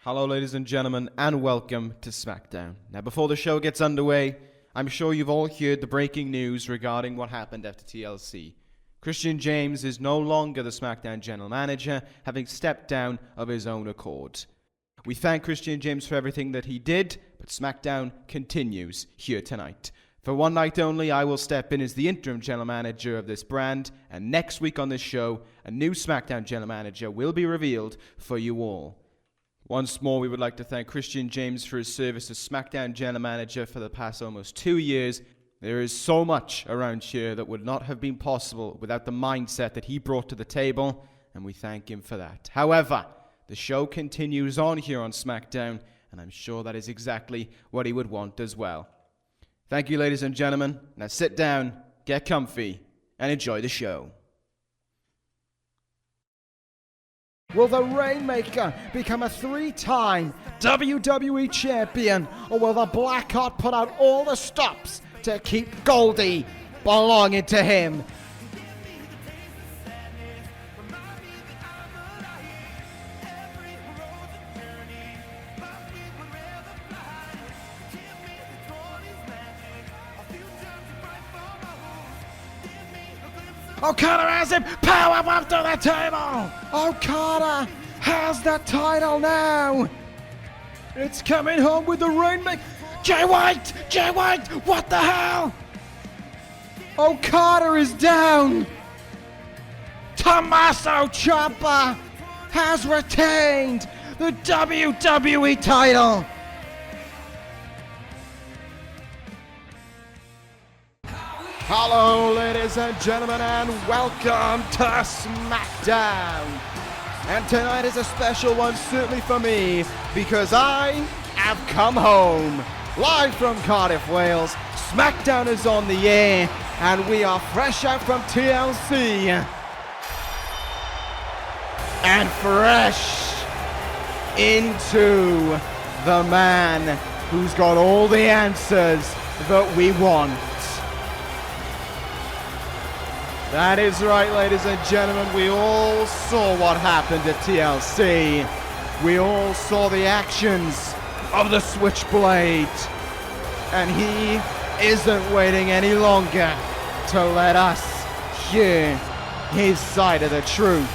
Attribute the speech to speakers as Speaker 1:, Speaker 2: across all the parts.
Speaker 1: Hello, ladies and gentlemen, and welcome to SmackDown. Now, before the show gets underway, I'm sure you've all heard the breaking news regarding what happened after TLC. Christian James is no longer the SmackDown general manager, having stepped down of his own accord. We thank Christian James for everything that he did, but SmackDown continues here tonight. For one night only, I will step in as the interim general manager of this brand, and next week on this show, a new SmackDown general manager will be revealed for you all. Once more, we would like to thank Christian James for his service as SmackDown General Manager for the past almost 2 years. There is so much around here that would not have been possible without the mindset that he brought to the table, and we thank him for that. However, the show continues on here on SmackDown, and I'm sure that is exactly what he would want as well. Thank you, ladies and gentlemen. Now sit down, get comfy, and enjoy the show.
Speaker 2: Will the Rainmaker become a 3-time WWE Champion, or will the Blackheart put out all the stops to keep Goldie belonging to him? Okada has him, power up to the table! Okada has the title now! It's coming home with the Rainmaker. Jay White, what the hell? Okada is down! Tommaso Ciampa has retained the WWE title! Hello, ladies and gentlemen, and welcome to SmackDown. And tonight is a special one, certainly for me, because I have come home. Live from Cardiff, Wales, SmackDown is on the air, and we are fresh out from TLC. And fresh into the man who's got all the answers that we want. That is right, ladies and gentlemen. We all saw what happened at TLC. We all saw the actions of the Switchblade. And he isn't waiting any longer to let us hear his side of the truth.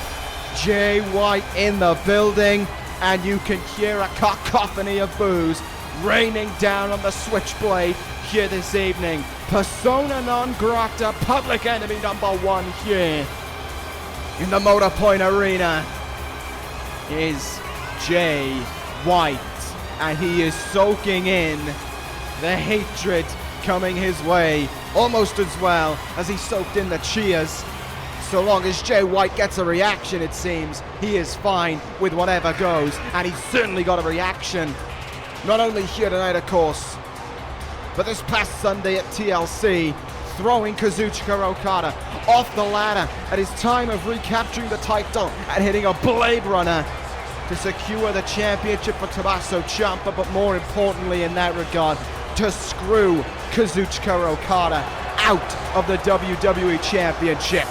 Speaker 2: Jay White in the building, and you can hear a cacophony of boos raining down on the Switchblade here this evening. Persona non grata, public enemy #1 here in the Motorpoint Arena is Jay White, and he is soaking in the hatred coming his way almost as well as he soaked in the cheers. So long as Jay White gets a reaction, it seems, he is fine with whatever goes, and he's certainly got a reaction, not only here tonight, of course, but this past Sunday at TLC, throwing Kazuchika Okada off the ladder at his time of recapturing the title and hitting a Blade Runner to secure the championship for Tommaso Ciampa, but more importantly in that regard, to screw Kazuchika Okada out of the WWE Championship.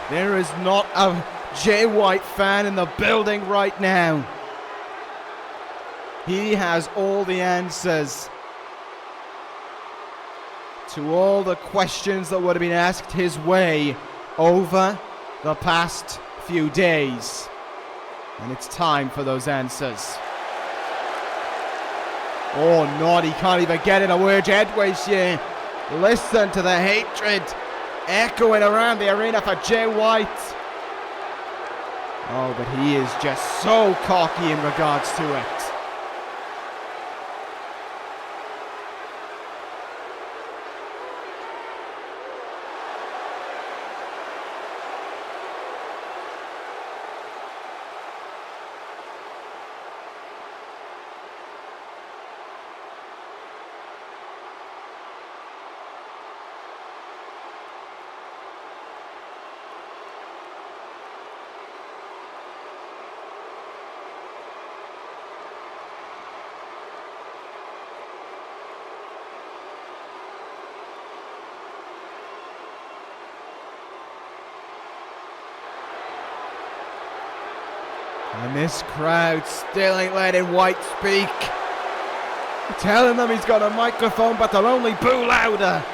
Speaker 2: There is not a Jay White fan in the building right now. He has all the answers to all the questions that would have been asked his way over the past few days. And it's time for those answers. Oh, not, he can't even get in a word edgeways here. Listen to the hatred echoing around the arena for Jay White. Oh, but he is just so cocky in regards to it. And this crowd still ain't letting White speak. Telling them he's got a microphone, but they'll only boo louder.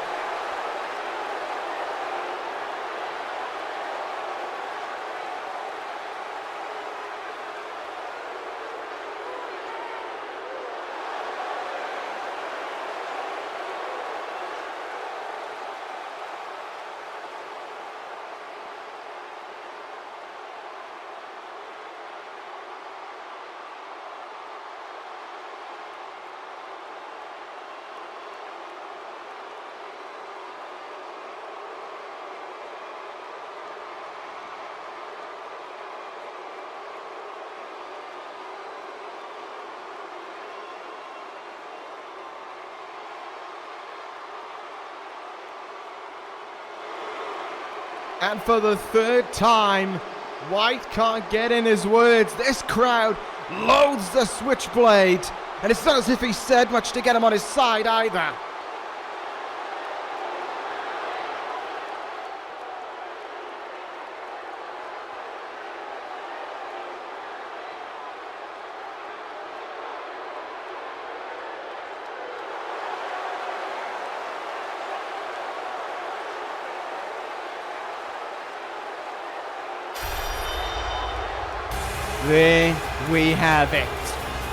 Speaker 2: And for the third time, White can't get in his words. This crowd loathes the Switchblade. And it's not as if he said much to get him on his side either. There we have it.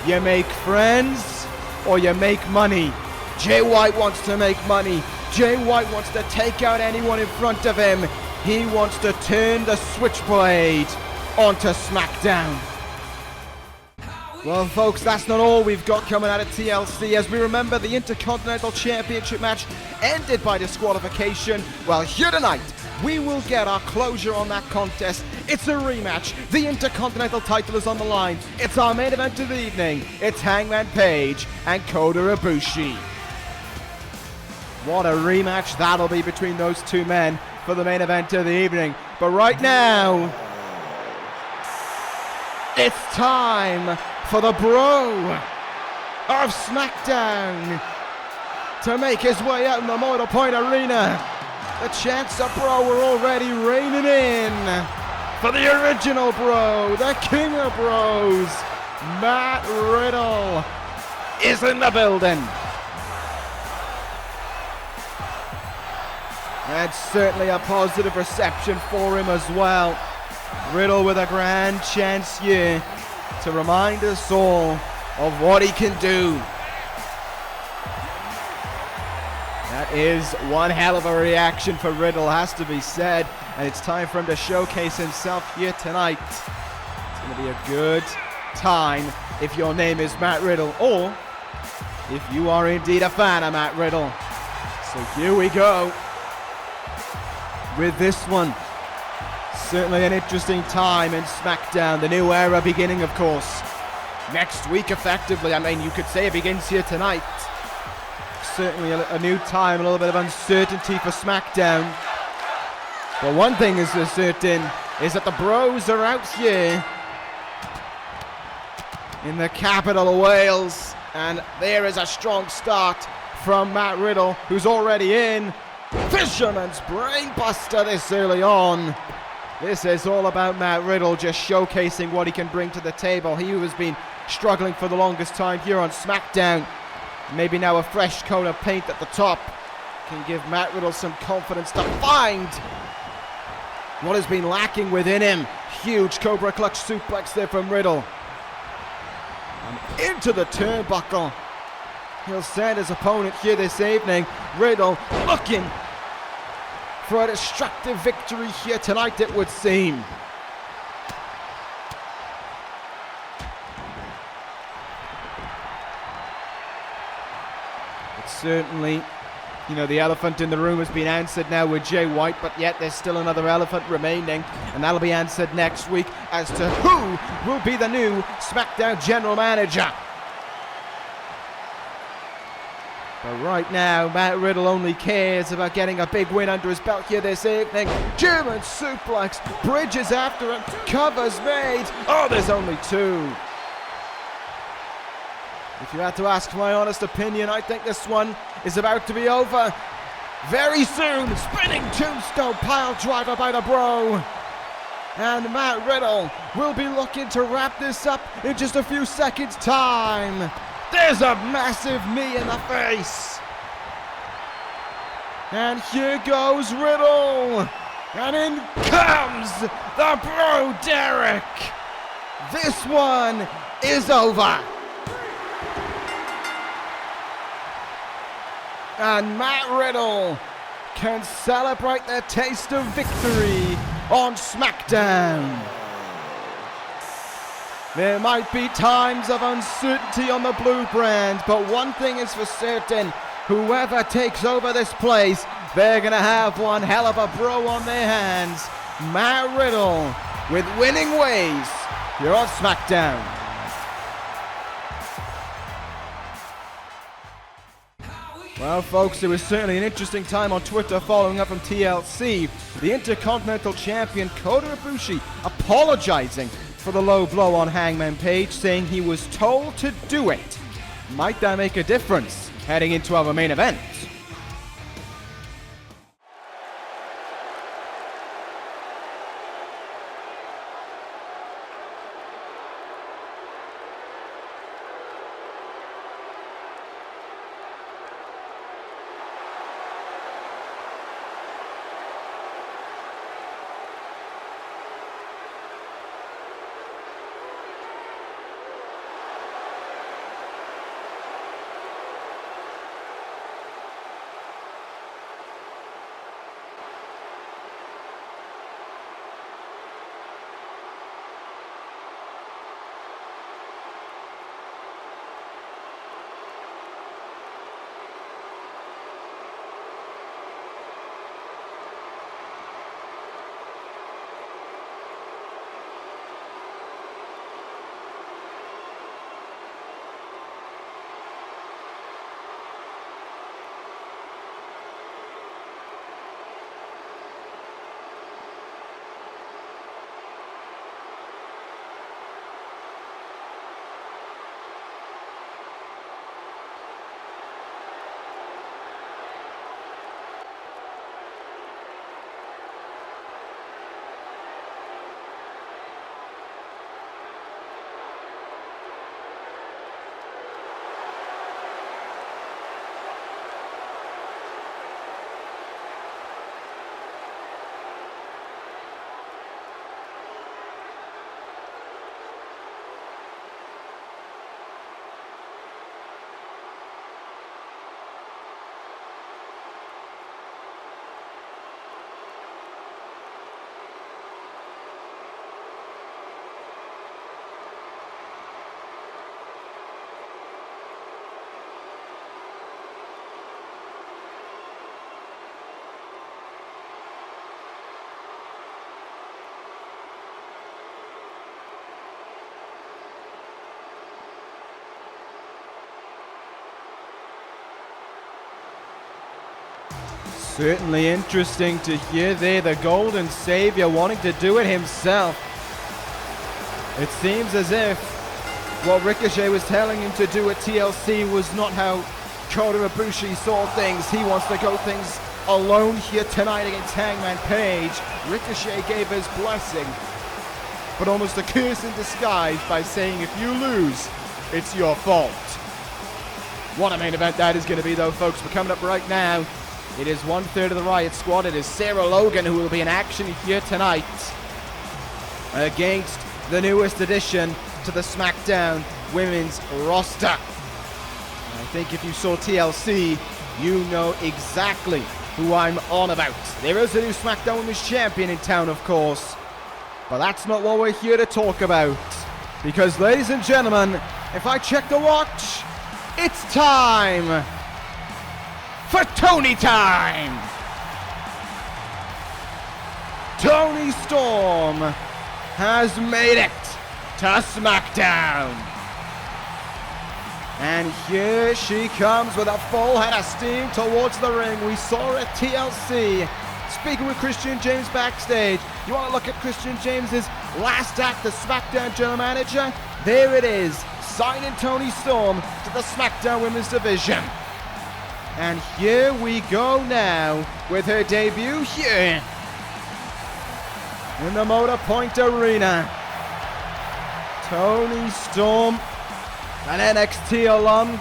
Speaker 2: You make friends or you make money. Jay White wants to make money. Jay White wants to take out anyone in front of him. He wants to turn the Switchblade onto SmackDown. Well, folks, that's not all we've got coming out of TLC. As we remember, the Intercontinental Championship match ended by disqualification. Well, here tonight, we will get our closure on that contest. It's a rematch. The Intercontinental title is on the line. It's our main event of the evening. It's Hangman Page and Kota Ibushi. What a rematch that'll be between those two men for the main event of the evening. But right now, it's time for the bro of SmackDown to make his way out in the Motorpoint Arena. The chants of bro were already raining in for the original bro, the king of bros. Matt Riddle is in the building. That's certainly a positive reception for him as well. Riddle with a grand chance here to remind us all of what he can do. That is one hell of a reaction for Riddle, has to be said. And it's time for him to showcase himself here tonight. It's going to be a good time if your name is Matt Riddle, or if you are indeed a fan of Matt Riddle. So here we go with this one. Certainly an interesting time in SmackDown. The new era beginning, of course, next week effectively. I mean, you could say it begins here tonight. Certainly a new time, a little bit of uncertainty for SmackDown. But one thing is for certain is that the bros are out here in the capital of Wales. And there is a strong start from Matt Riddle, who's already in. Fisherman's brainbuster this early on. This is all about Matt Riddle just showcasing what he can bring to the table. He who has been struggling for the longest time here on SmackDown. Maybe now a fresh coat of paint at the top can give Matt Riddle some confidence to find what has been lacking within him. Huge Cobra Clutch suplex there from Riddle. And into the turnbuckle. He'll send his opponent here this evening. Riddle looking for a destructive victory here tonight, it would seem. But certainly, you know, the elephant in the room has been answered now with Jay White, but yet there's still another elephant remaining, and that'll be answered next week as to who will be the new SmackDown General Manager. But right now, Matt Riddle only cares about getting a big win under his belt here this evening. German suplex, bridges after him, covers made. Oh, there's only two. If you had to ask my honest opinion, I think this one is about to be over very soon. Spinning tombstone pile driver by the bro. And Matt Riddle will be looking to wrap this up in just a few seconds' time. There's a massive knee in the face. And here goes Riddle. And in comes the Bro Derek. This one is over. And Matt Riddle can celebrate their taste of victory on SmackDown. There might be times of uncertainty on the blue brand, but one thing is for certain, whoever takes over this place, they're gonna have one hell of a bro on their hands. Matt Riddle with winning ways here on SmackDown. Well, folks, it was certainly an interesting time on Twitter following up from TLC. The Intercontinental Champion Kota Ibushi apologizing for the low blow on Hangman Page, saying he was told to do it. Might that make a difference heading into our main event? Certainly interesting to hear there, the Golden Savior wanting to do it himself. It seems as if what Ricochet was telling him to do at TLC was not how Kota Ibushi saw things. He wants to go things alone here tonight against Hangman Page. Ricochet gave his blessing, but almost a curse in disguise by saying if you lose, it's your fault. What a main event that is going to be though, folks. We're coming up right now. It is 1/3 of the Riot Squad. It is Sarah Logan who will be in action here tonight against the newest addition to the SmackDown women's roster. I think if you saw TLC, you know exactly who I'm on about. There is a new SmackDown Women's Champion in town, of course, but that's not what we're here to talk about. Because, ladies and gentlemen, if I check the watch, it's time for Tony time! Toni Storm has made it to SmackDown. And here she comes with a full head of steam towards the ring. We saw her at TLC speaking with Christian James backstage. You want to look at Christian James's last act as SmackDown General Manager? There it is, signing Toni Storm to the SmackDown Women's Division. And here we go now with her debut here in the Motorpoint Arena. Toni Storm, an NXT alum,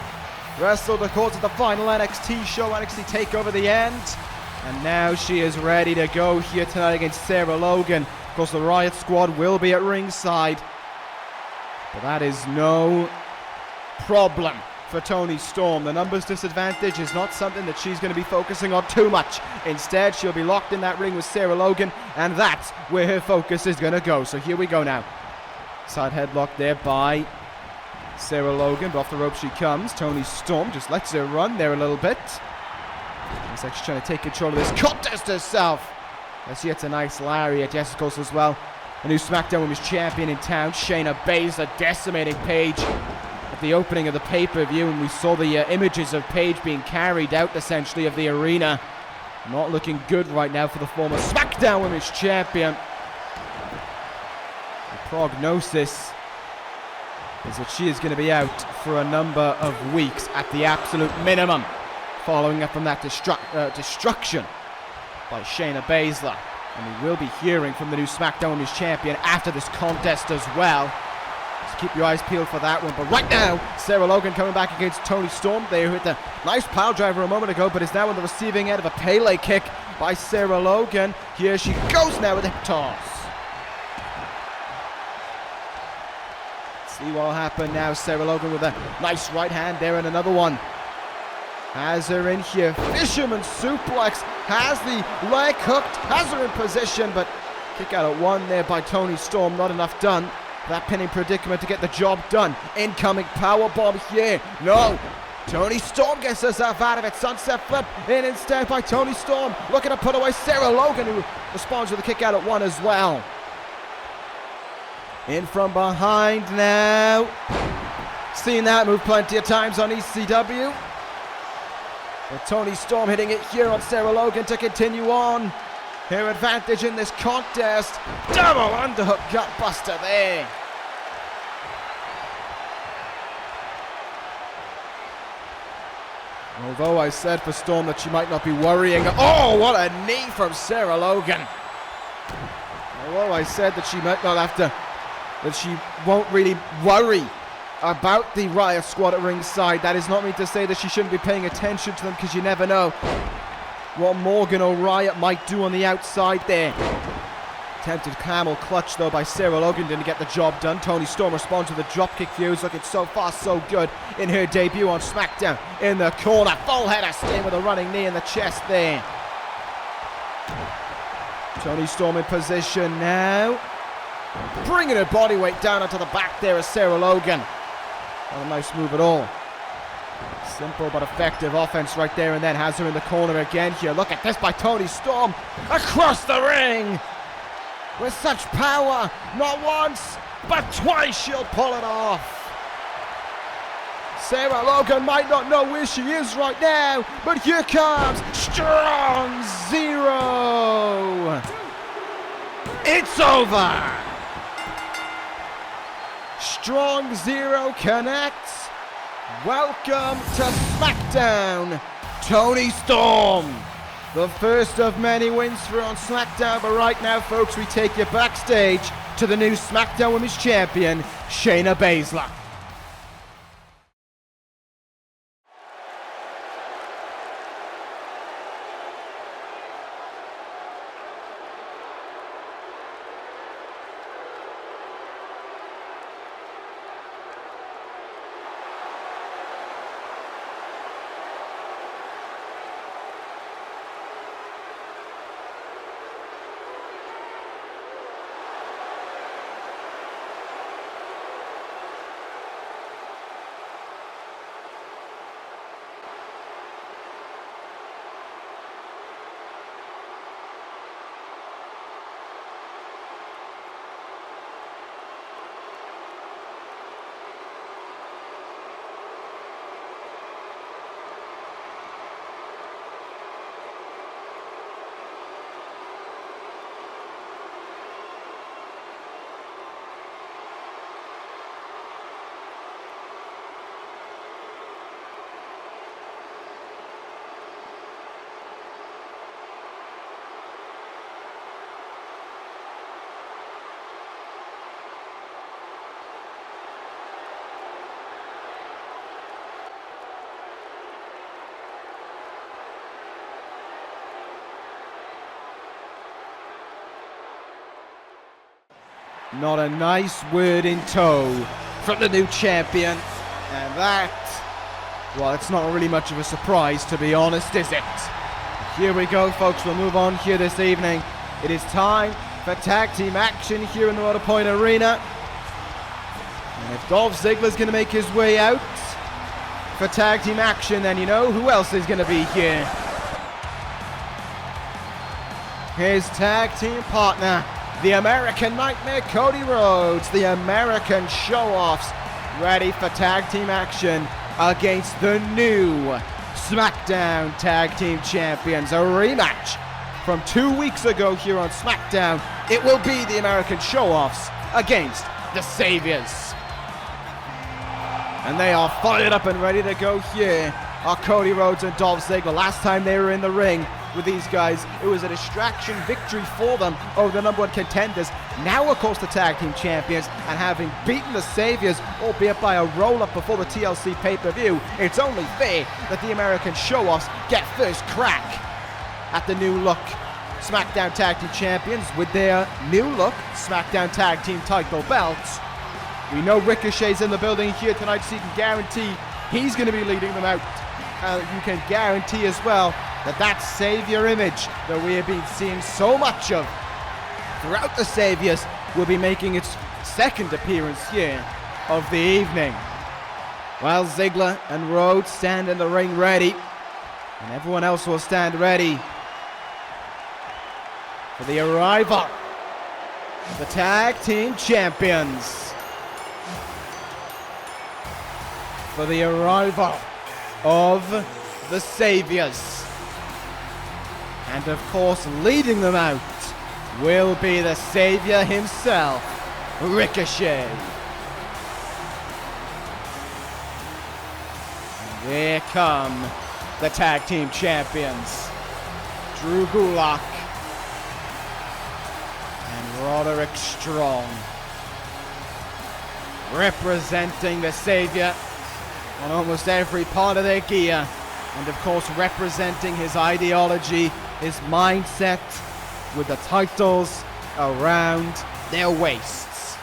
Speaker 2: wrestled of course at the final NXT show, NXT TakeOver the End. And now she is ready to go here tonight against Sarah Logan. Of course, the Riot Squad will be at ringside. But that is no problem for Toni Storm. The numbers disadvantage is not something that she's going to be focusing on too much. Instead, she'll be locked in that ring with Sarah Logan, and that's where her focus is going to go. So here we go now. Side headlock there by Sarah Logan, but off the rope she comes. Toni Storm just lets her run there a little bit. Looks like she's trying to take control of this contest herself. As she hits a nice lariat. Yes, of course, as well. A new SmackDown Women's Champion in town, Shayna Baszler, decimating Page at the opening of the pay-per-view, and we saw the images of Page being carried out, essentially, of the arena. Not looking good right now for the former SmackDown Women's Champion. The prognosis is that she is going to be out for a number of weeks at the absolute minimum, following up from that destruction by Shayna Baszler. And we will be hearing from the new SmackDown Women's Champion after this contest as well. So keep your eyes peeled for that one. But right now, Sarah Logan coming back against Toni Storm. They hit the nice pile driver a moment ago, but is now on the receiving end of a Pele kick by Sarah Logan. Here she goes now with a hip toss. See what will happen now. Sarah Logan with a nice right hand there and another one. Has her in here, fisherman suplex, has the leg hooked, has her in position, but kick out at one there by Toni Storm, not enough done. That pinning predicament to get the job done. Incoming powerbomb here, no. Toni Storm gets herself out of it, sunset flip in instead by Toni Storm, looking to put away Sarah Logan, who responds with a kick out at one as well. In from behind now. Seen that move plenty of times on ECW. But Toni Storm hitting it here on Sarah Logan to continue on. Her advantage in this contest. Double underhook gutbuster there. Although I said for Storm that she might not be worrying. Oh, what a knee from Sarah Logan. Although I said that she might not have to, that she won't really worry about the Riot Squad at ringside. That is not mean to say that she shouldn't be paying attention to them, because you never know what Morgan or Riot might do on the outside there. Attempted camel clutch though by Sarah Logan, didn't get the job done. Toni Storm responds with a dropkick fuse, looking so far so good in her debut on SmackDown. In the corner, full header, staying with a running knee in the chest there. Toni Storm in position now, bringing her body weight down onto the back there as Sarah Logan. Not a nice move at all. Simple but effective offense right there, and then has her in the corner again here. Look at this by Toni Storm across the ring with such power. Not once, but twice she'll pull it off. Sarah Logan might not know where she is right now, but here comes Strong Zero. It's over. Strong Zero connects. Welcome to SmackDown, Toni Storm. The first of many wins for her on SmackDown, but right now, folks, we take you backstage to the new SmackDown Women's Champion, Shayna Baszler. Not a nice word in tow from the new champion. And that, well, it's not really much of a surprise, to be honest, is it? Here we go, folks. We'll move on here this evening. It is time for tag team action here in the Motorpoint Arena. And if Dolph Ziggler's going to make his way out for tag team action, then you know who else is going to be here. His tag team partner, the American Nightmare Cody Rhodes, the American Show-Offs, ready for tag team action against the new SmackDown Tag Team Champions. A rematch from 2 weeks ago here on SmackDown. It will be the American Show-Offs against the Saviors. And they are fired up and ready to go here are Cody Rhodes and Dolph Ziggler. Last time they were in the ring with these guys, it was a distraction victory for them over the number one contenders. Now, of course, the tag team champions, and having beaten the Saviors, albeit by a roll-up before the TLC pay-per-view, it's only fair that the American Show-Offs get first crack at the new look SmackDown Tag Team Champions with their new look SmackDown Tag Team title belts. We know Ricochet's in the building here tonight, so you can guarantee he's going to be leading them out. You can guarantee as well that Savior image that we have been seeing so much of throughout the Saviors will be making its second appearance here of the evening. While Ziggler and Rhodes stand in the ring ready, and everyone else will stand ready for the arrival of the Tag Team Champions. For the arrival of the Saviors. And of course, leading them out will be the Savior himself, Ricochet. And here come the Tag Team Champions, Drew Gulak and Roderick Strong, representing the Savior on almost every part of their gear, and of course representing his ideology, his mindset, with the titles around their waists.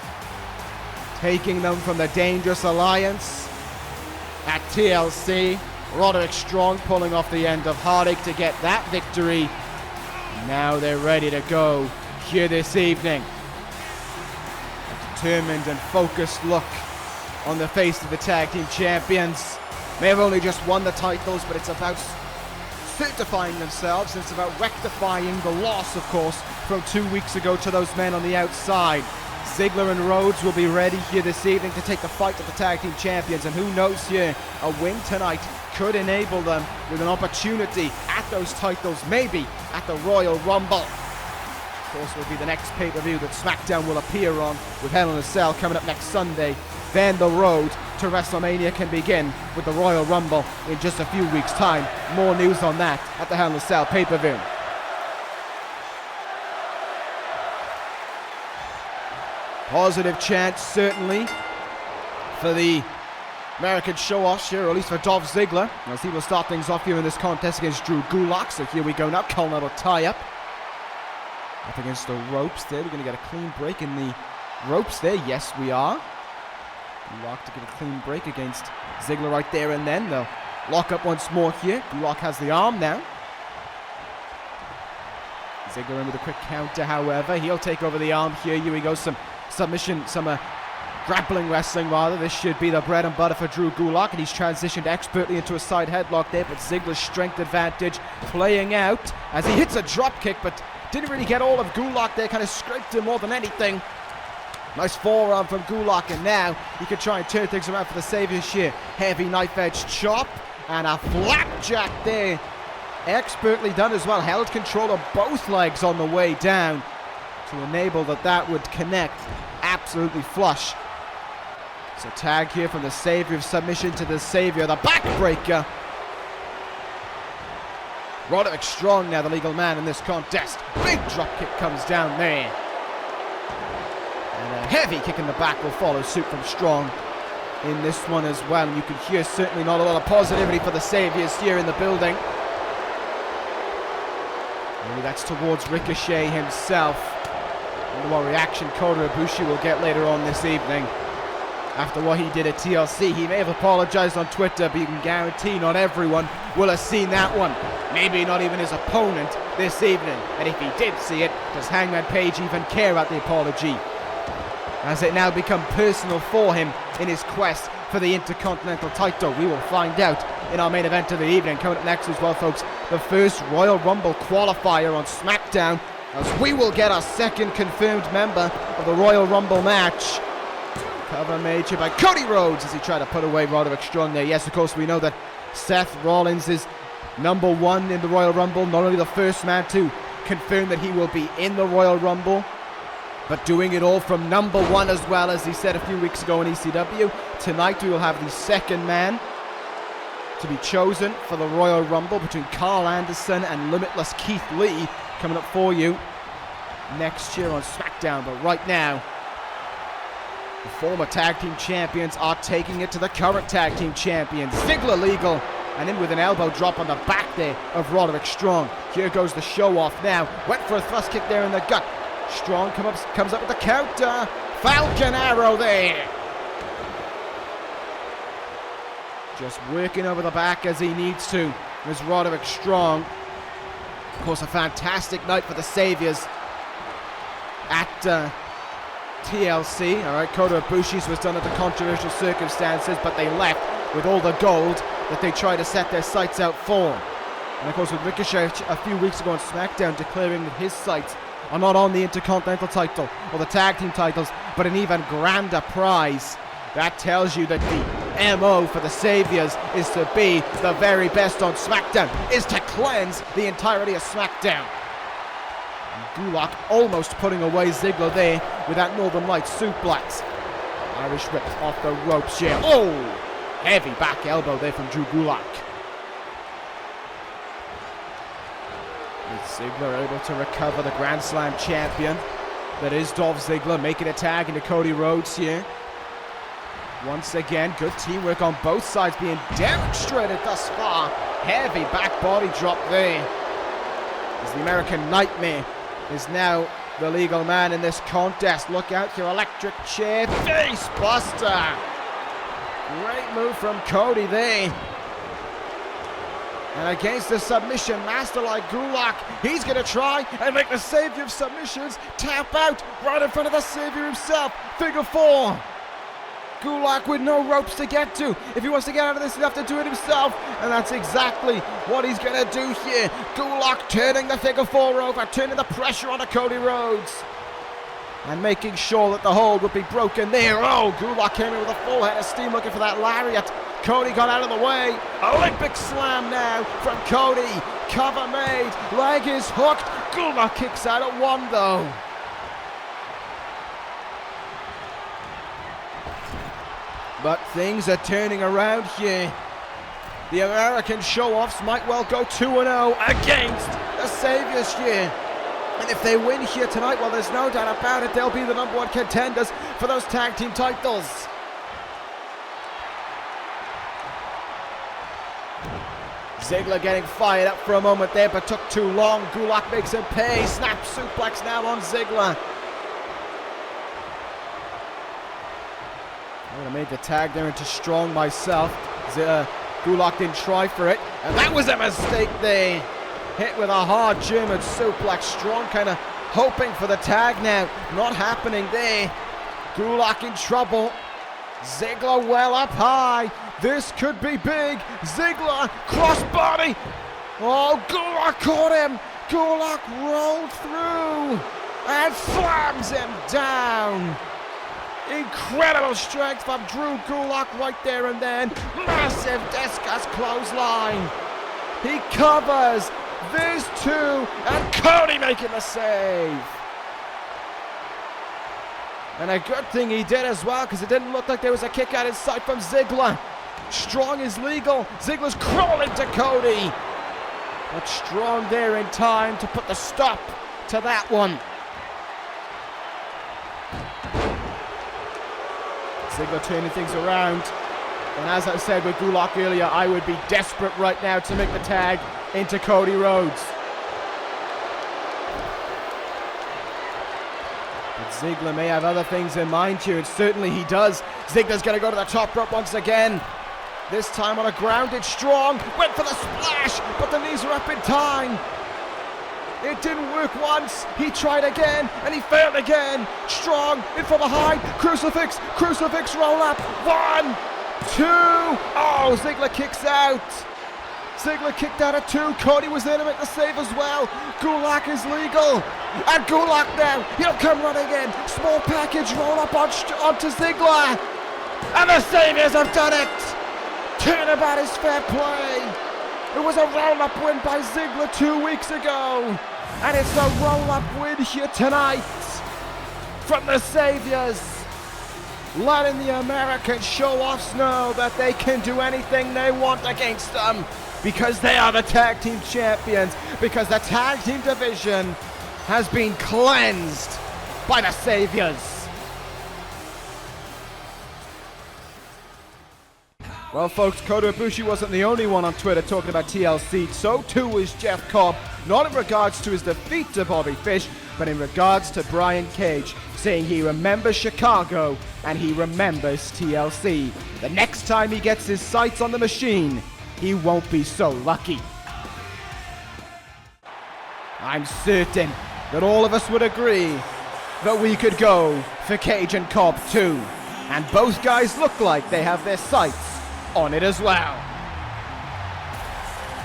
Speaker 2: Taking them from the Dangerous Alliance at TLC, Roderick Strong pulling off the end of Heartache to get that victory. Now they're ready to go here this evening. A determined and focused look on the face of the Tag Team Champions. They have only just won the titles, but it's about certifying themselves. It's about rectifying the loss, of course, from 2 weeks ago to those men on the outside. Ziggler and Rhodes will be ready here this evening to take the fight to the Tag Team Champions, and who knows here, a win tonight could enable them with an opportunity at those titles, maybe at the Royal Rumble. Of course, will be the next pay-per-view that SmackDown will appear on, with Hell in a Cell coming up next Sunday. Then the road to WrestleMania can begin with the Royal Rumble in just a few weeks' time. More news on that at the Hell in a Cell pay-per-view. Positive chance, certainly, for the American Show-Offs here, or at least for Dolph Ziggler, as he will start things off here in this contest against Drew Gulak. So here we go now, Colonel tie-up. Up against the ropes there. We're going to get a clean break in the ropes there. Yes, we are. Gulak to get a clean break against Ziggler right there and then. They'll lock up once more here. Gulak has the arm now. Ziggler in with a quick counter, however. He'll take over the arm here. Here we go. Some submission, some grappling wrestling rather. This should be the bread and butter for Drew Gulak, and he's transitioned expertly into a side headlock there, but Ziggler's strength advantage playing out as he hits a drop kick, but didn't really get all of Gulak there, kind of scraped him more than anything. Nice forearm from Gulak, and now he can try and turn things around for the Saviors here. Heavy knife-edge chop, and a flapjack there. Expertly done as well. Held control of both legs on the way down to enable that would connect absolutely flush. So tag here from the Savior, submission to the Savior, the backbreaker. Roderick Strong now the legal man in this contest. Big drop kick comes down there. And a heavy kick in the back will follow suit from Strong in this one as well. And you can hear certainly not a lot of positivity for the Saviors here in the building. Maybe that's towards Ricochet himself. what reaction Kota Ibushi will get later on this evening. After what he did at TLC, he may have apologized on Twitter, but you can guarantee not everyone will have seen that one. Maybe not even his opponent this evening. And if he did see it, does Hangman Page even care about the apology? Has it now become personal for him in his quest for the Intercontinental title? We will find out in our main event of the evening. Coming up next as well, folks, the first Royal Rumble qualifier on SmackDown, as we will get our second confirmed member of the Royal Rumble match. Cover made here by Cody Rhodes as he tried to put away Roderick Strong there. Yes, of course, we know that Seth Rollins is number one in the Royal Rumble. Not only the first man to confirm that he will be in the Royal Rumble, but doing it all from number one as well, as he said a few weeks ago in ECW. Tonight we will have the second man to be chosen for the Royal Rumble between Carl Anderson and Limitless Keith Lee, coming up for you next year on SmackDown. But right now, the former tag team champions are taking it to the current tag team champions. Ziggler legal, and in with an elbow drop on the back there of Roderick Strong. Here goes the show off now. Went for a thrust kick there in the gut. Strong comes up with the counter. Falcon Arrow there. Just working over the back as he needs to. There's Roderick Strong. Of course, a fantastic night for the Saviors at TLC. All right, Kota Ibushi's was done under controversial circumstances, but they left with all the gold that they try to set their sights out for. And of course, with Ricochet a few weeks ago on SmackDown declaring that his sights are not on the Intercontinental title or the tag team titles, but an even grander prize. That tells you that the MO for the Saviors is to be the very best on SmackDown, is to cleanse the entirety of SmackDown. Gulak almost putting away Ziggler there with that Northern Lights suplex. Irish whip off the ropes here. Oh! Heavy back elbow there from Drew Gulak. With Ziggler able to recover, the Grand Slam champion that is Dolph Ziggler, making a tag into Cody Rhodes here. Once again, good teamwork on both sides being demonstrated thus far. Heavy back body drop there. As the American Nightmare is now the legal man in this contest. Look out here, electric chair, face buster. Great move from Cody there. And against the submission master like Gulak, he's going to try and make the savior of submissions tap out right in front of the savior himself. Figure four. Gulak with no ropes to get to. If he wants to get out of this, he'll have to do it himself. And that's exactly what he's going to do here. Gulak turning the figure four over, turning the pressure onto Cody Rhodes. And making sure that the hold would be broken there. Oh, Gulak came in with a full head of steam looking for that lariat. Cody got out of the way. Olympic slam now from Cody. Cover made. Leg is hooked. Gulak kicks out at one though. But things are turning around here. The American show-offs might well go 2-0 against the Saviors here. And if they win here tonight, well, there's no doubt about it, they'll be the number one contenders for those tag team titles. Ziggler getting fired up for a moment there, but took too long. Gulak makes him pay. Snap suplex now on Ziggler. I would have made the tag there into Strong myself. Gulak didn't try for it, and that was a mistake there. Hit with a hard German suplex. Strong kind of hoping for the tag now. Not happening there. Gulak in trouble. Ziggler well up high. This could be big. Ziggler crossbody. Oh, Gulak caught him. Gulak rolled through and slams him down. Incredible strength from Drew Gulak right there and then. Massive discus clothesline. He covers. There's two, and Cody making the save. And a good thing he did as well, because it didn't look like there was a kick out in sight from Ziggler. Strong is legal. Ziggler's crawling to Cody. But Strong there in time to put the stop to that one. Ziggler turning things around. And as I said with Gulak earlier, I would be desperate right now to make the tag into Cody Rhodes. Ziggler may have other things in mind here, and certainly he does. Ziggler's going to go to the top rope once again. This time on a grounded strong. Went for the splash, but the knees are up in time. It didn't work once. He tried again, and he failed again. Strong, in from behind. Crucifix, roll up. 1, 2. Oh, Ziggler kicks out. Ziggler kicked out at 2. Cody was there to make the save as well. Gulak is legal. And Gulak now, he'll come running in. Small package roll up onto Ziggler. And the Saviors have done it. Turnabout is fair play. It was a roll-up win by Ziggler 2 weeks ago. And it's a roll-up win here tonight from the Saviors. Letting the American show-offs know that they can do anything they want against them. Because they are the tag team champions. Because the tag team division has been cleansed by the Saviors. Well, folks, Kota Ibushi wasn't the only one on Twitter talking about TLC. So too was Jeff Cobb, not in regards to his defeat to Bobby Fish, but in regards to Brian Cage, saying he remembers Chicago and he remembers TLC. The next time he gets his sights on the machine, he won't be so lucky. I'm certain that all of us would agree that we could go for Cage and Cobb too. And both guys look like they have their sights on it as well.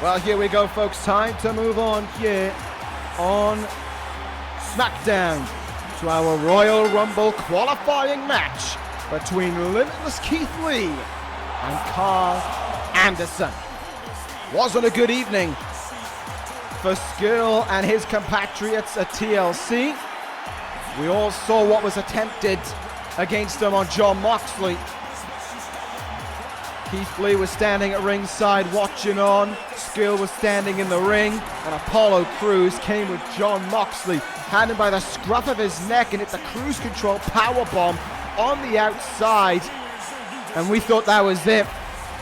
Speaker 2: Well, here we go, folks. Time to move on here on SmackDown to our Royal Rumble qualifying match between Limitless Keith Lee and Carl Anderson. Wasn't a good evening for Skill and his compatriots at TLC. We all saw what was attempted against them on Jon Moxley. Keith Lee was standing at ringside watching on. Skill was standing in the ring, and Apollo Crews came with Jon Moxley, had him by the scruff of his neck and hit the cruise control powerbomb on the outside. And we thought that was it,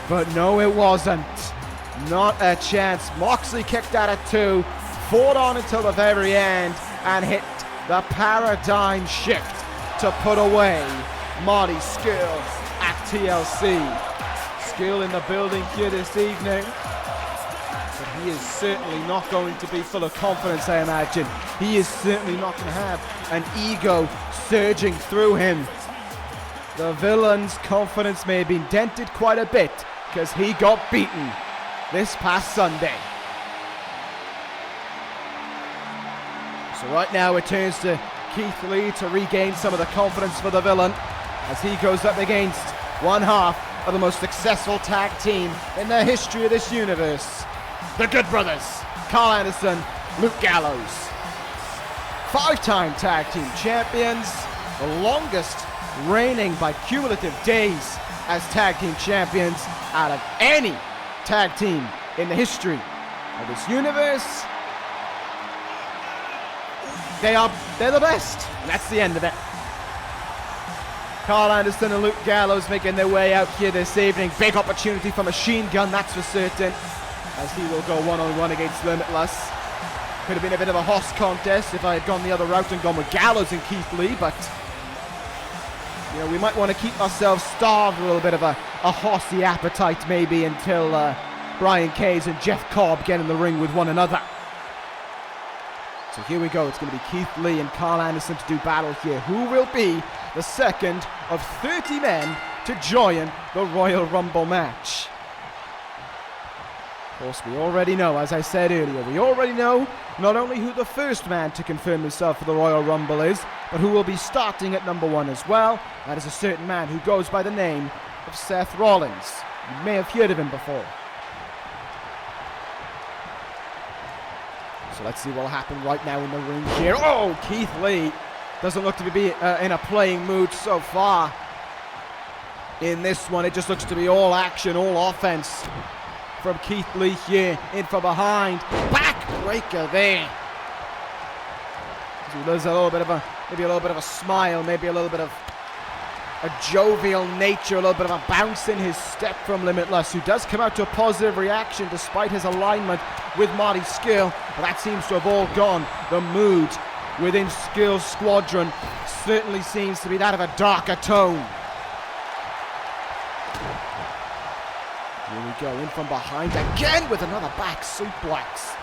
Speaker 2: but no, it wasn't. Not a chance. Moxley kicked out at 2, fought on until the very end, and hit the paradigm shift to put away Marty Skill at TLC. Skill in the building here this evening, but he is certainly not going to be full of confidence, I imagine. He is certainly not going to have an ego surging through him. The villain's confidence may have been dented quite a bit because he got beaten this past Sunday. So right now it turns to Keith Lee to regain some of the confidence for the villain as he goes up against one half of the most successful tag team in the history of this universe. The Good Brothers, Carl Anderson, Luke Gallows. 5-time tag team champions, the longest reigning by cumulative days as tag team champions out of any tag team in the history of this universe. They're the best, and that's the end of it. Carl Anderson and Luke Gallows making their way out here this evening. Big opportunity for Machine Gun, that's for certain, as he will go one-on-one against Limitless. Could have been a bit of a Hoss contest if I had gone the other route and gone with Gallows and Keith Lee, but you know, we might want to keep ourselves starved with a little bit of a horsey appetite maybe until Brian Cage and Jeff Cobb get in the ring with one another. So here we go. It's going to be Keith Lee and Carl Anderson to do battle here. Who will be the second of 30 men to join the Royal Rumble match? Of course, we already know, as I said earlier, we already know not only who the first man to confirm himself for the Royal Rumble is, but who will be starting at number 1 as well. That is a certain man who goes by the name of Seth Rollins. You may have heard of him before. So let's see what will happen right now in the ring here. Oh, Keith Lee doesn't look to be in a playing mood so far. In this one, it just looks to be all action, all offense from Keith Lee here. In from behind. Backbreaker there. So there's a little bit of a smile, maybe a little bit of a jovial nature, a little bit of a bounce in his step from Limitless, who does come out to a positive reaction despite his alignment with Marty Skill, but that seems to have all gone. The mood within Skills Squadron certainly seems to be that of a darker tone. Here we go, in from behind again with another back suplex.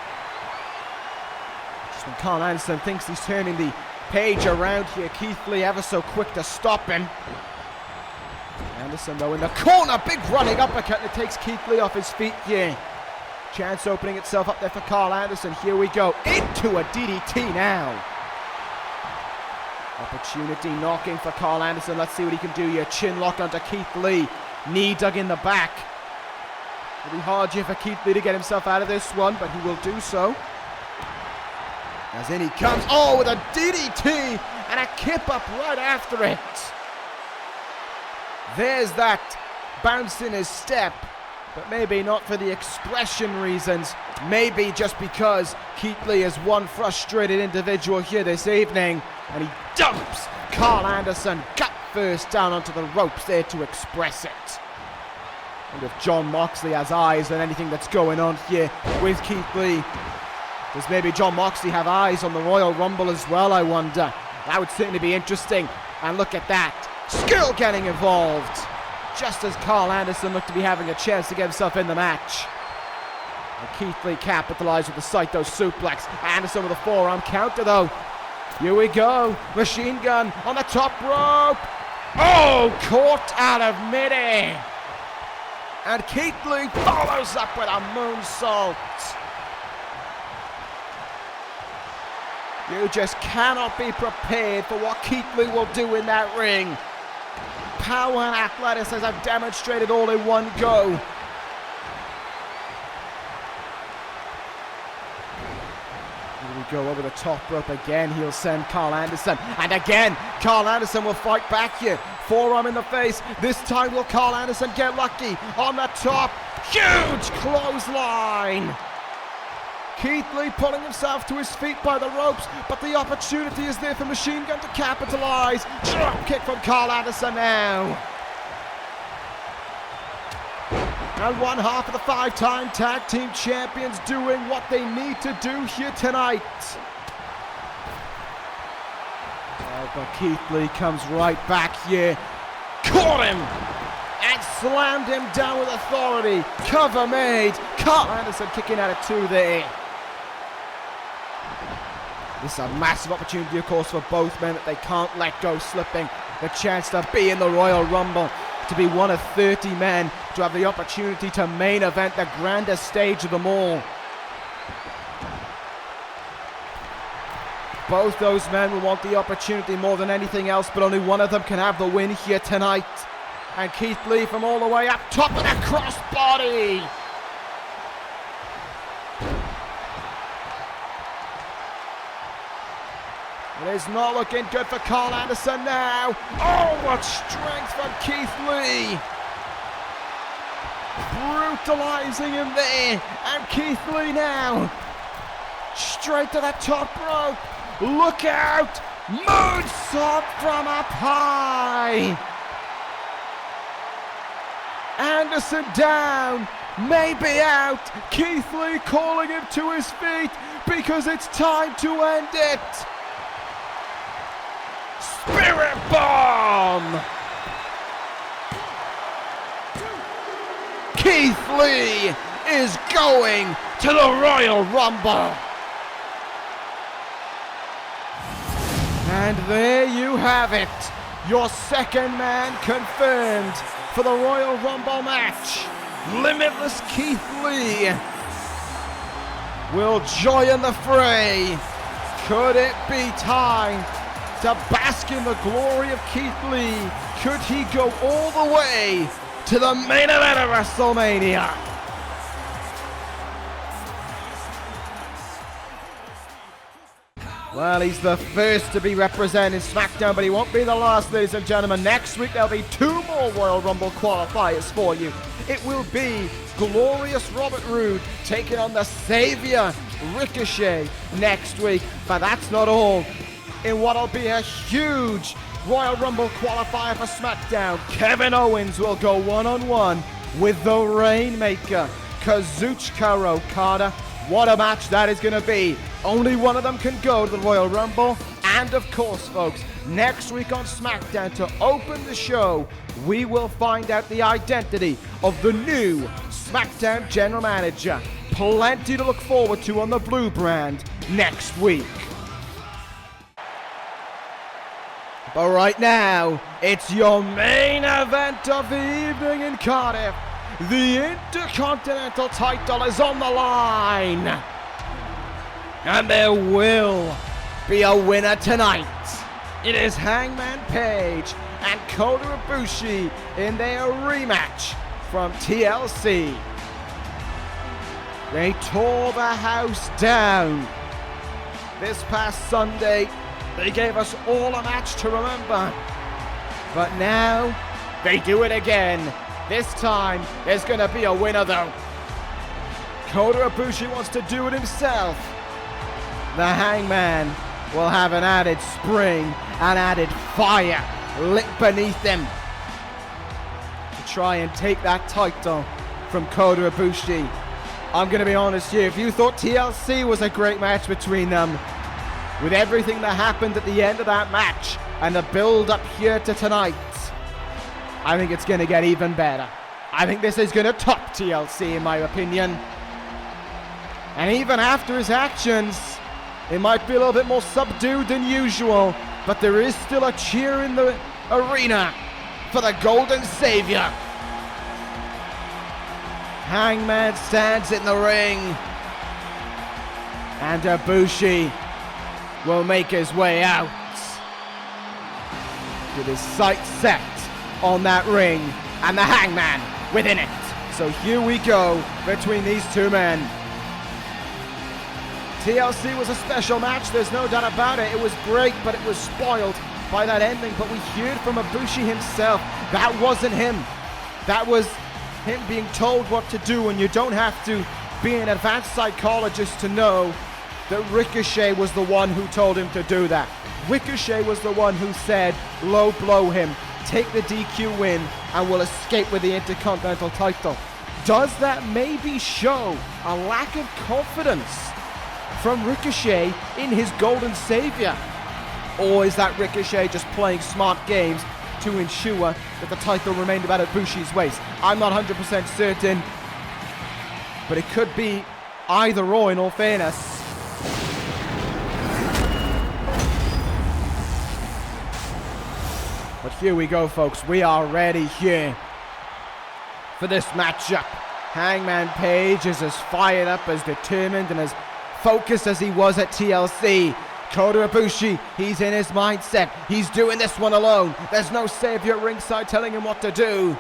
Speaker 2: Just when Carl Anderson thinks he's turning the page around here, Keith Lee ever so quick to stop him. Anderson though in the corner, big running uppercut that takes Keith Lee off his feet here. Chance opening itself up there for Carl Anderson. Here we go, into a DDT now. Opportunity knocking for Carl Anderson. Let's see what he can do here. Chin lock onto Keith Lee. Knee dug in the back. It'll be hard here for Keith Lee to get himself out of this one, but he will do so. As in he comes. Oh, with a DDT and a kip up right after it. There's that bounce in his step, but maybe not for the expression reasons. Maybe just because Keith Lee is one frustrated individual here this evening, and he dumps Carl Anderson gut first down onto the ropes there to express it. And if Jon Moxley has eyes on anything that's going on here with Keith Lee, does maybe Jon Moxley have eyes on the Royal Rumble as well, I wonder? That would certainly be interesting. And look at that. Skill getting involved. Just as Carl Anderson looked to be having a chance to get himself in the match. And Keith Lee capitalized with the Saito suplex. Anderson with a forearm counter though. Here we go. Machine gun on the top rope. Oh, caught out of midair. And Keith Lee follows up with a moonsault. You just cannot be prepared for what Keith Lee will do in that ring. Power and athleticism have demonstrated all in one go. Here we go over the top rope again. He'll send Carl Anderson. And again, Carl Anderson will fight back here. Forearm in the face. This time will Carl Anderson get lucky on the top. Huge clothesline. Keith Lee pulling himself to his feet by the ropes, but the opportunity is there for Machine Gun to capitalize. Drop kick from Carl Anderson now. And one half of the 5-time tag team champions doing what they need to do here tonight. Oh, but Keith Lee comes right back here. Caught him and slammed him down with authority. Cover made. Carl Anderson kicking out at 2 there. This is a massive opportunity, of course, for both men that they can't let go slipping. The chance to be in the Royal Rumble, to be one of 30 men, to have the opportunity to main event the grandest stage of them all. Both those men will want the opportunity more than anything else, but only one of them can have the win here tonight. And Keith Lee from all the way up top of the crossbody. It is not looking good for Carl Anderson now. Oh, what strength from Keith Lee. Brutalizing him there. And Keith Lee now. Straight to the top rope. Look out. Moonsault from up high. Anderson down. Maybe out. Keith Lee calling him to his feet because it's time to end it. Spirit Bomb! Keith Lee is going to the Royal Rumble. And there you have it. Your second man confirmed for the Royal Rumble match. Limitless Keith Lee will join the fray. Could it be time to bask in the glory of Keith Lee? Could he go all the way to the main event of WrestleMania? Well, he's the first to be representing SmackDown, but he won't be the last, ladies and gentlemen. Next week, there'll be 2 more Royal Rumble qualifiers for you. It will be Glorious Robert Roode taking on the Savior Ricochet next week. But that's not all. In what'll be a huge Royal Rumble qualifier for SmackDown, Kevin Owens will go one-on-one with the Rainmaker, Kazuchika Okada. What a match that is going to be. Only one of them can go to the Royal Rumble. And of course, folks, next week on SmackDown, to open the show, we will find out the identity of the new SmackDown General Manager. Plenty to look forward to on the Blue brand next week. But right now, it's your main event of the evening in Cardiff. The Intercontinental title is on the line. And there will be a winner tonight. It is Hangman Page and Kota Ibushi in their rematch from TLC. They tore the house down this past Sunday. They gave us all a match to remember. But now, they do it again. This time, there's going to be a winner though. Kota Ibushi wants to do it himself. The Hangman will have an added spring, an added fire lit beneath him to try and take that title from Kota Ibushi. I'm going to be honest here, if you thought TLC was a great match between them, with everything that happened at the end of that match and the build up here to tonight, I think it's going to get even better. I think this is going to top TLC in my opinion. And even after his actions, it might be a little bit more subdued than usual, but there is still a cheer in the arena for the Golden Savior. Hangman stands in the ring, and Ibushi will make his way out with his sights set on that ring and the Hangman within it. So here we go between these two men. TLC was a special match, there's no doubt about it. It was great, but it was spoiled by that ending. But we heard from Ibushi himself, that wasn't him. That was him being told what to do, and you don't have to be an advanced psychologist to know that Ricochet was the one who told him to do that. Ricochet was the one who said, low blow him, take the DQ win, and we'll escape with the Intercontinental title. Does that maybe show a lack of confidence from Ricochet in his Golden Savior? Or is that Ricochet just playing smart games to ensure that the title remained about Ibushi's waist? I'm not 100% certain, but it could be either or in all fairness. But here we go, folks. We are ready here for this matchup. Hangman Page is as fired up, as determined, and as focused as he was at TLC. Kota Ibushi, he's in his mindset. He's doing this one alone. There's no savior at ringside telling him what to do.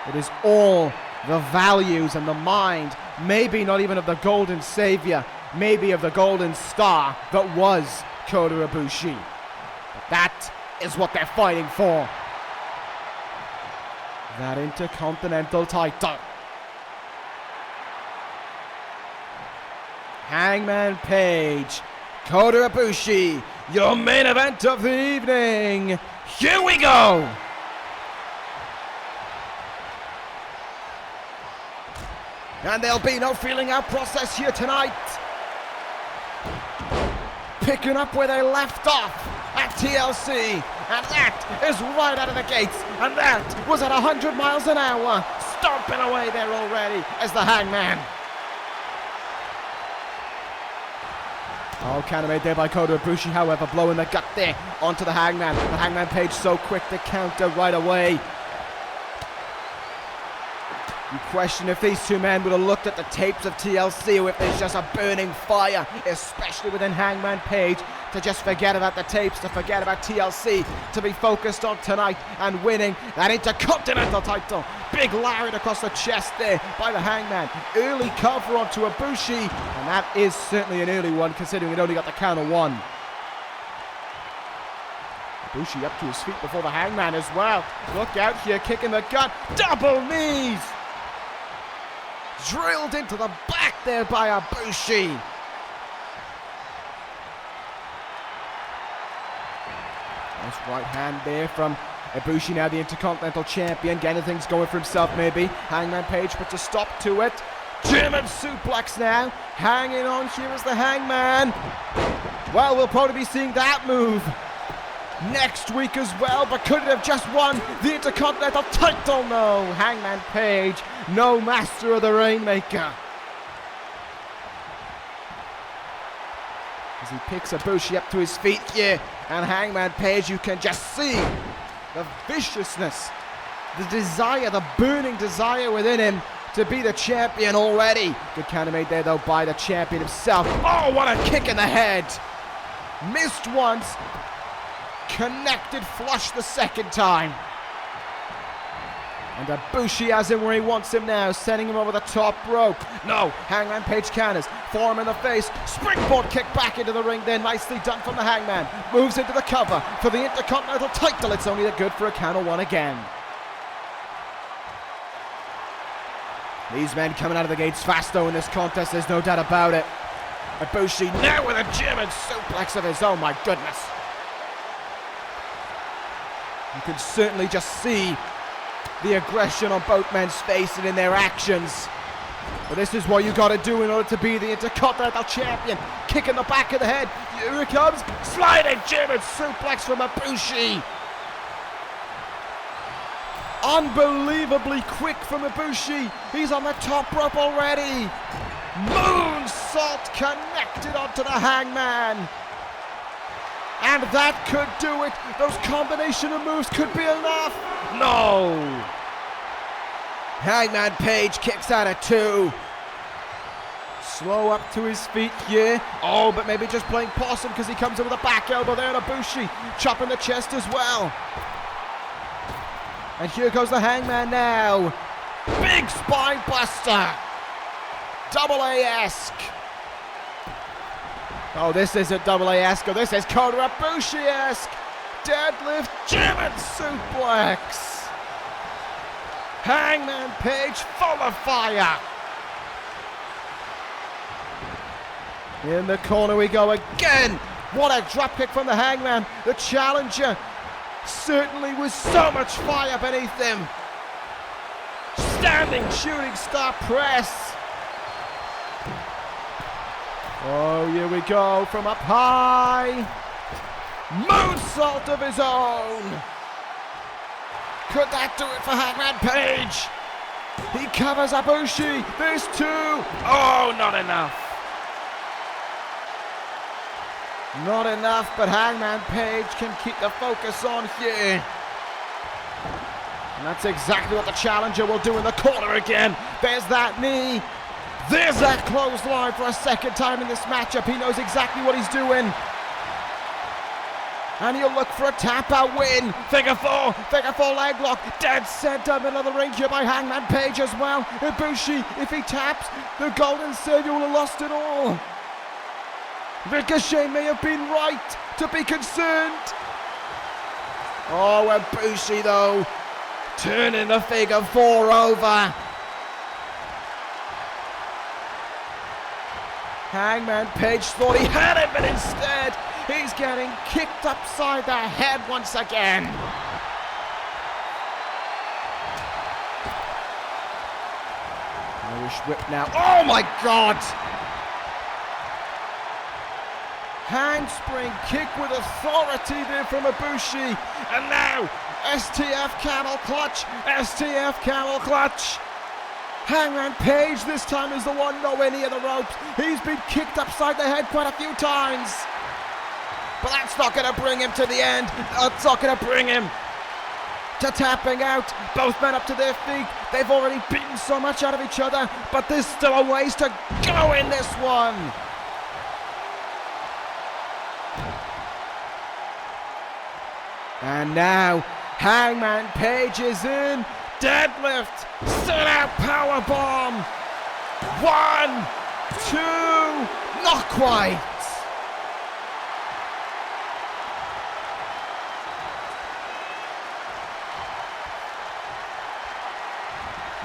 Speaker 2: It is all the values and the mind, maybe not even of the Golden Savior, maybe of the Golden Star that was Kota Ibushi. But that is what they're fighting for. That Intercontinental title. Hangman Page, Kota Ibushi, your main event of the evening. Here we go. And there'll be no feeling out process here tonight. Picking up where they left off at TLC, and that is right out of the gates, and that was at 100 miles an hour, stomping away there already as the Hangman. Oh, counter made there by Kota Ibushi, however, blowing the gut there onto the Hangman. The Hangman Page so quick to counter right away. You question if these two men would have looked at the tapes of TLC, or if there's just a burning fire, especially within Hangman Page, to just forget about the tapes, to forget about TLC, to be focused on tonight and winning that Intercontinental title. Big lariat across the chest there by the Hangman. Early cover onto Ibushi, and that is certainly an early one, considering it only got the count of one. Ibushi up to his feet before the Hangman as well. Look out here, kicking the gut. Double knees! Drilled into the back there by Ibushi. Nice right hand there from Ibushi, now the Intercontinental Champion, getting things going for himself maybe. Hangman Page puts a stop to it. German suplex now. Hanging on here is the Hangman. Well, we'll probably be seeing that move next week as well, but could it have just won the Intercontinental title? No, Hangman Page, no master of the Rainmaker. As he picks Ibushi up to his feet here, and Hangman Page, you can just see the viciousness, the desire, the burning desire within him to be the champion already. Good counter made there though by the champion himself. Oh, what a kick in the head. Missed once, connected flush the second time. And Ibushi has him where he wants him now, sending him over the top rope. No, Hangman Page counters, form in the face, springboard kick back into the ring there, nicely done from the Hangman. Moves into the cover for the Intercontinental title. It's only good for a count of one again. These men coming out of the gates fast though in this contest, there's no doubt about it. Ibushi now with a German suplex of his own, my goodness. You can certainly just see the aggression on both men's faces and in their actions. But this is what you got to do in order to be the Intercontinental Champion. Kick in the back of the head. Here it comes. Sliding German suplex from Ibushi. Unbelievably quick from Ibushi. He's on the top rope already. Moonsault connected onto the Hangman. And that could do it. Those combination of moves could be enough. No. Hangman Page kicks out at 2. Slow up to his feet here. Oh, but maybe just playing possum because he comes in with a back elbow there. And Ibushi chopping the chest as well. And here goes the Hangman now. Big spine buster. Double A-esque. Oh, this isn't double A-esque. Oh, this is Kota Ibushi-esque. Deadlift German suplex. Hangman Page full of fire. In the corner we go again. What a dropkick from the Hangman. The challenger certainly with so much fire beneath him. Standing shooting star press. Oh, here we go from up high. Moonsault of his own. Could that do it for Hangman Page? He covers Ibushi. There's 2. Oh, not enough. Not enough, but Hangman Page can keep the focus on here. And that's exactly what the challenger will do in the corner again. There's that knee. There's that clothesline for a second time in this matchup. He knows exactly what he's doing. And he'll look for a tap-out win. Figure 4 leg lock. Dead center middle of the ring here by Hangman Page as well. Ibushi, if he taps, the Golden Savior will have lost it all. Ricochet may have been right to be concerned. Oh, Ibushi though, turning the figure 4 over. Hangman Page thought he had it, but instead, he's getting kicked upside the head once again. Irish whip now. Oh my God! Handspring kick with authority there from Ibushi. And now, STF camel clutch. STF camel clutch. Hangman Page this time is the one nowhere near the ropes. He's been kicked upside the head quite a few times. But that's not going to bring him to the end. That's not going to bring him to tapping out. Both men up to their feet. They've already beaten so much out of each other, but there's still a ways to go in this one. And now, Hangman Page is in. Deadlift, sit out powerbomb. 1, 2, not quite.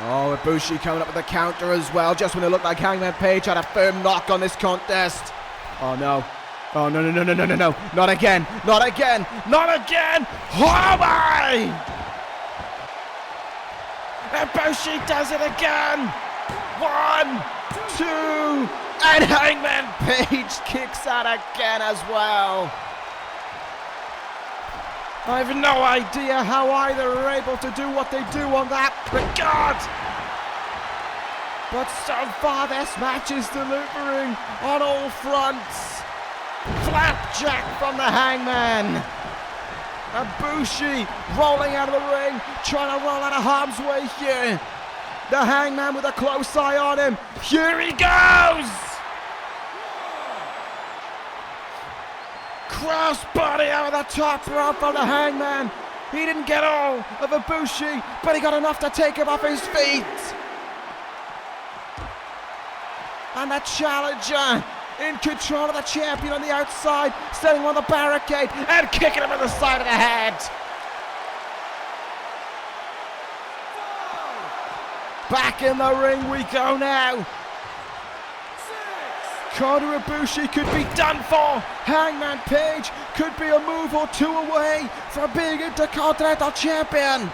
Speaker 2: Oh, Ibushi coming up with a counter as well, just when it looked like Hangman Page had a firm knock on this contest. Oh no. Oh no, no, no, no, no, no, no. Not again. Not again. Not again. Oh my! Ibushi does it again! 1, 2, and Hangman Page kicks out again as well. I have no idea how either are able to do what they do on that regard. But so far this match is delivering on all fronts. Flapjack from the Hangman. Ibushi rolling out of the ring, trying to roll out of harm's way here. The Hangman with a close eye on him. Here he goes! Crossbody out of the top rope from the Hangman. He didn't get all of Ibushi, but he got enough to take him off his feet. And the challenger in control of the champion on the outside, standing on the barricade and kicking him in the side of the head. Back in the ring we go now. Kota Ibushi could be done for. Hangman Page could be a move or two away from being Intercontinental Champion.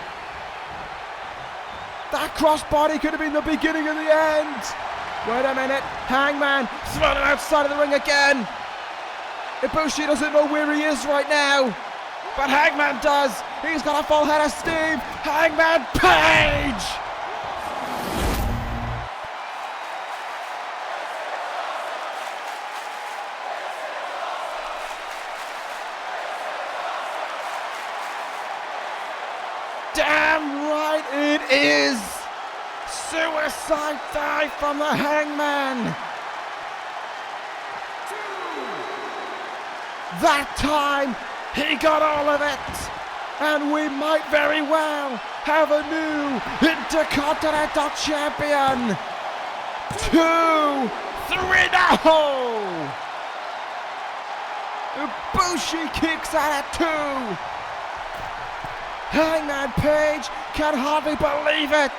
Speaker 2: That crossbody could have been the beginning of the end. Wait a minute, Hangman thrown him outside of the ring again. Ibushi doesn't know where he is right now, but Hangman does. He's got a full head of steam. Hangman Page! Damn right it is! Suicide dive from the Hangman! That time, he got all of it! And we might very well have a new Intercontinental Champion! 2, 3, no! Ibushi kicks out at 2! Hangman Page can hardly believe it!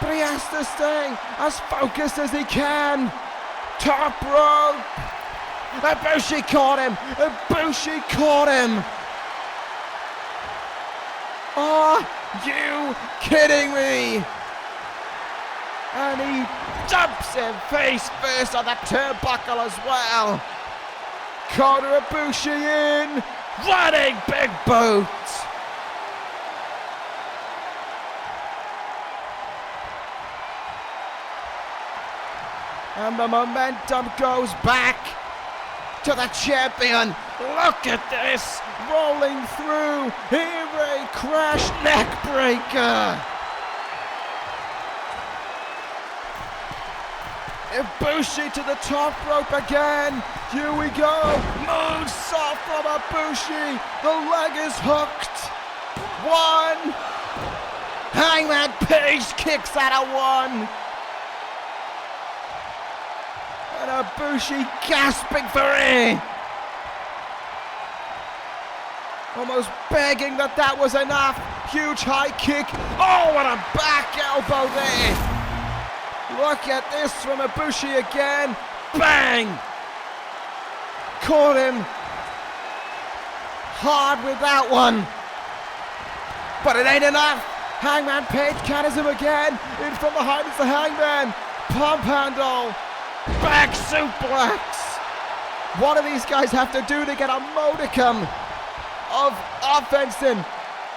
Speaker 2: But he has to stay as focused as he can. Top rope. Ibushi caught him. Ibushi caught him. Are you kidding me? And he jumps him face first on the turnbuckle as well. Kota Ibushi in. Running big boot. And the momentum goes back to the champion. Look at this, rolling through. Here a crash neck breaker. Ibushi to the top rope again. Here we go. Moonsault from Ibushi. The leg is hooked. 1. Hangman Page kicks out of 1. And Ibushi gasping for air. Almost begging that was enough. Huge high kick. Oh, what a back elbow there. Look at this from Ibushi again. Bang. Caught him hard with that one. But it ain't enough. Hangman Page counters him again. In from behind is the Hangman. Pump handle. Back suplex. What do these guys have to do to get a modicum of offense in,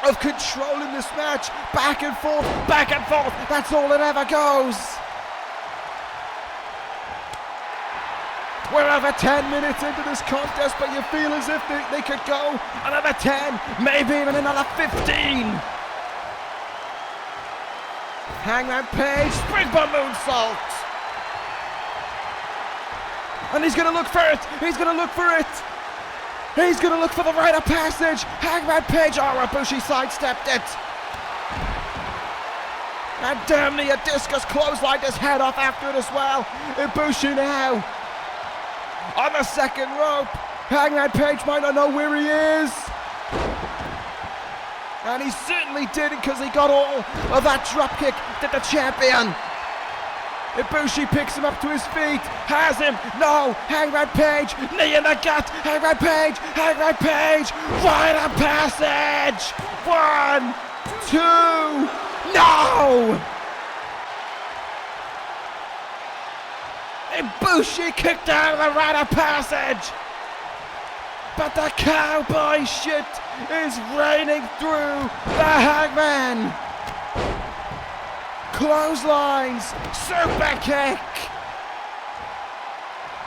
Speaker 2: of control in this match? Back and forth, back and forth. That's all it ever goes. We're over 10 minutes into this contest, but you feel as if they could go another 10, maybe even another 15. Hangman Page, springboard moonsault. And he's going to look for it. He's going to look for it. He's going to look for the rite of passage. Hangman Page. Oh, Ibushi sidestepped it. And damn near discus clotheslined his head off after it as well. Ibushi now on the second rope. Hangman Page might not know where he is. And he certainly didn't, because he got all of that dropkick to the champion. Ibushi picks him up to his feet, has him, no, Hangman Page, knee in the gut, Hangman Page, rite of passage, 1, 2, no! Ibushi kicked out of the rite of passage. But the cowboy shit is raining through the Hangman. Clotheslines, super kick.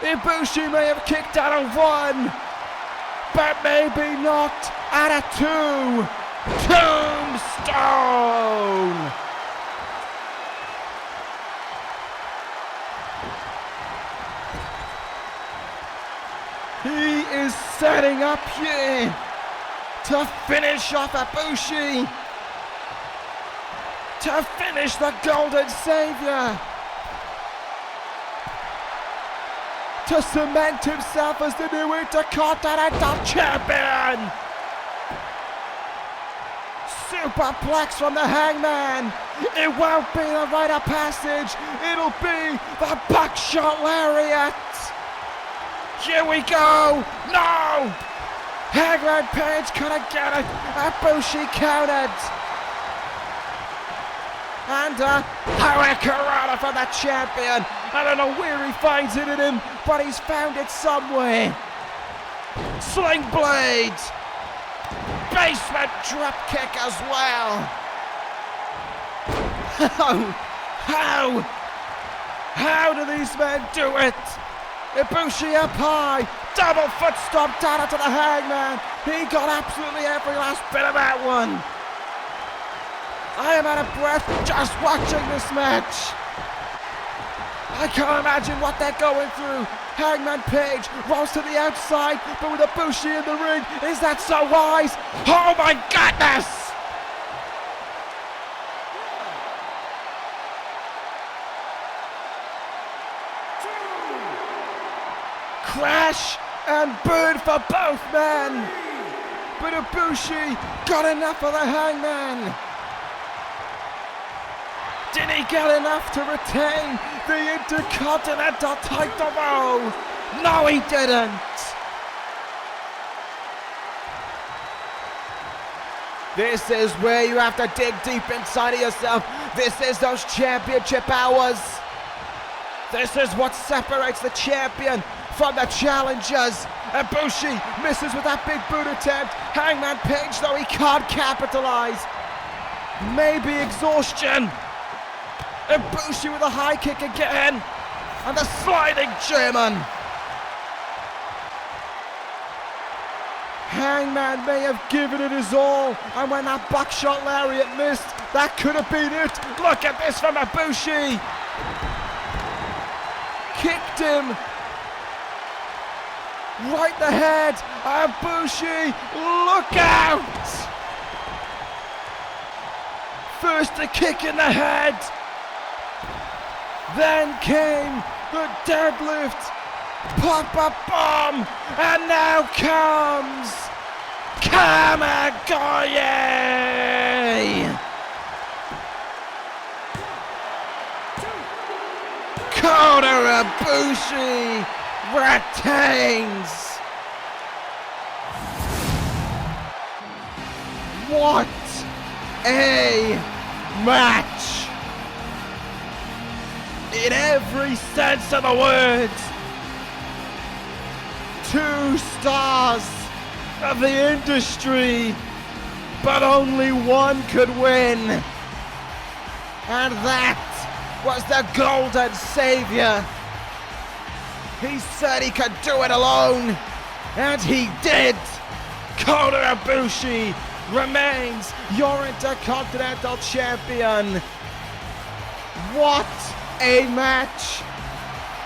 Speaker 2: Ibushi may have kicked out of one, but maybe not out of two. Tombstone. He is setting up here to finish off Ibushi, to finish the Golden Savior, to cement himself as the new Intercontinental Champion. Superplex from the Hangman. It won't be the rite of passage, it'll be the buckshot lariat. Here we go! No! Hangman Page couldn't get it. Ibushi countered. And Hurricanrana for the champion. I don't know where he finds it in him, but he's found it somewhere. Sling blade. Basement drop kick as well. How do these men do it? Ibushi up high, double foot stomp down into the Hangman. He got absolutely every last bit of that one. I am out of breath just watching this match. I can't imagine what they're going through. Hangman Page rolls to the outside, but with Ibushi in the ring, is that so wise? Oh my goodness! Crash and burn for both men. But Ibushi got enough of the Hangman. Did he get enough to retain the Intercontinental title though? No, he didn't. This is where you have to dig deep inside of yourself. This is those championship hours. This is what separates the champion from the challengers. Ibushi misses with that big boot attempt. Hangman Page, though, he can't capitalize. Maybe exhaustion. Ibushi with a high kick again. And the sliding German. Hangman may have given it his all, and when that buckshot lariat missed, that could have been it. Look at this from Ibushi. Kicked him right in the head. Ibushi, look out! First a kick in the head, then came the deadlift, pop-up bomb, and now comes Kamigoye! Kota Ibushi retains. What a match! In every sense of the words. 2 stars of the industry, but only one could win. And that was the Golden Savior. He said he could do it alone, and he did. Kota Ibushi remains your Intercontinental Champion. What a match!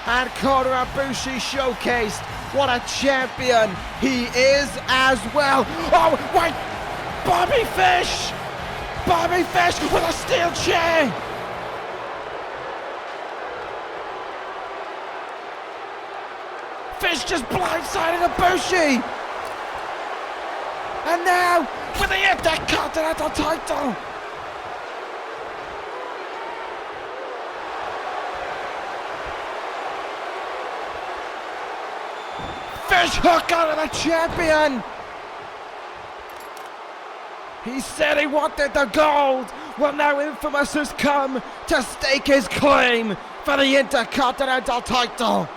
Speaker 2: And Kota Ibushi showcased what a champion he is as well. Oh, wait! Bobby Fish! Bobby Fish with a steel chair! Fish just blindsided Ibushi! And now, with the Intercontinental title! Fish hook out of the champion! He said he wanted the gold. Well, now Infamous has come to stake his claim for the Intercontinental title.